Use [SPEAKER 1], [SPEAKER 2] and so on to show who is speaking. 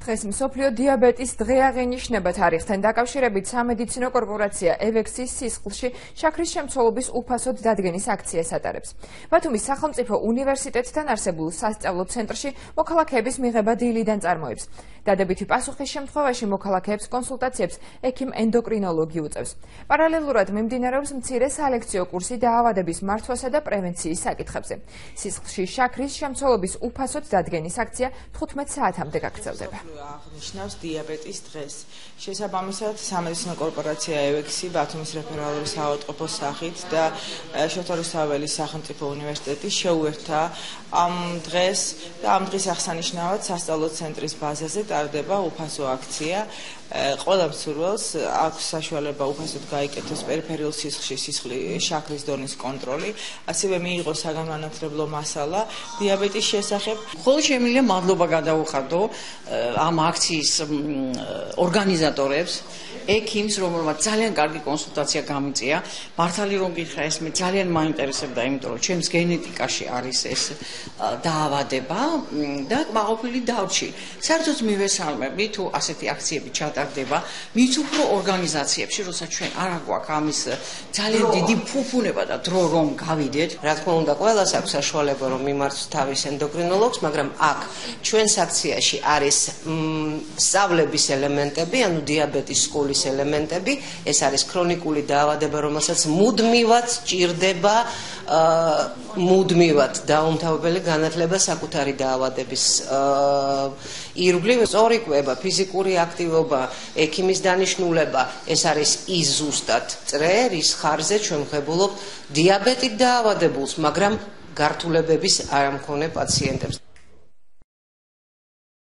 [SPEAKER 1] დღეს მსოფლიო დიაბეტის დღე აღინიშნება თარიღთან დაკავშირებით სამედიცინო კორპორაცია ევექსის სისხლში შაქრის შემცველობის უფასოდ დადგენის აქციას ატარებს. ბათუმის სახელმწიფო უნივერსიტეტთან არსებულ სასწავლო ცენტრში მოქალაქეების მიღება დილიდან წარმოებს. დადებითი პასუხის შემთხვევაში მოქალაქეებს კონსულტაციებს ექიმ ენდოკრინოლოგი უწევს. პარალელურად მიმდინარეობს მცირე სალექციო კურსი დაავადების მართვასა და პრევენციის საკითხებზე. სისხლში შაქრის შემცველობის უფასოდ დადგენის აქცია 15 საათამდე გაგრძელდება.
[SPEAKER 2] აღნიშნავს დიაბეტის დღეს. შესაბამისად, სამედიცინო კორპორაცია ევექსი ბათუმის რეფერალური საავადმყოფოს სახით და შოთორისთაველის სახელმწიფო უნივერსიტეტი შეუერთდა ამ დღეს და ამ დღის აღსანიშნავად სასწავლო ცენტრის ბაზაზე ტარდება უფასო აქცია. ყველა მსურველს აქვს საშუალება უფასოდ გაიკეთოს პერიფერიულ სისხლში შაქრის დონის კონტროლი, ასევე მიიღოს საგანმანათლებლო მასალა დიაბეტის შესახებ.
[SPEAKER 3] Ხოლო შემიძლია მადლობა გადაუხადო ამ აქციის ორგანიზატორებს, ექიმს, რომელმაც ძალიან კარგი კონსულტაცია გამიწია. მართალი რომ გითხრა, ეს მე ძალიან მაინტერესებდა, იმიტომ რომ ჩემს გენეტიკაში არის ეს დაავადება და კმაყოფილი დავრჩი. საერთოდ მივესალმები თუ ასეთი აქციები ჩატარდება, მით უფრო ორგანიზაციებში, როცა ჩვენ არ გვაქვს ამის ძალიან დიდი ფუფუნება და დრო რომ გავიდეთ.
[SPEAKER 4] რა თქმა უნდა, ყველას აქვს საშუალება რომ მიმართოს თავის ენდოკრინოლოგს, მაგრამ აქ ჩვენს აქციაში არის სწავლების ელემენტები, ანუ დიაბეტის სკოლის ელემენტები, ეს არის ქრონიკული დაავადება, რომელსაც მუდმივად სჭირდება მუდმივად დაუმთავრებელი განათლება საკუთარი დაავადების ირგვლივ, სწორი კვება, ფიზიკური აქტივობა, ექიმის დანიშნულება, ეს არის ის ზუსტად წრე, რის ხარჯზე ჩვენ ვღებულობთ დიაბეტით დაავადებულს, მაგრამ გართულებების არ ამქონე პაციენტებს.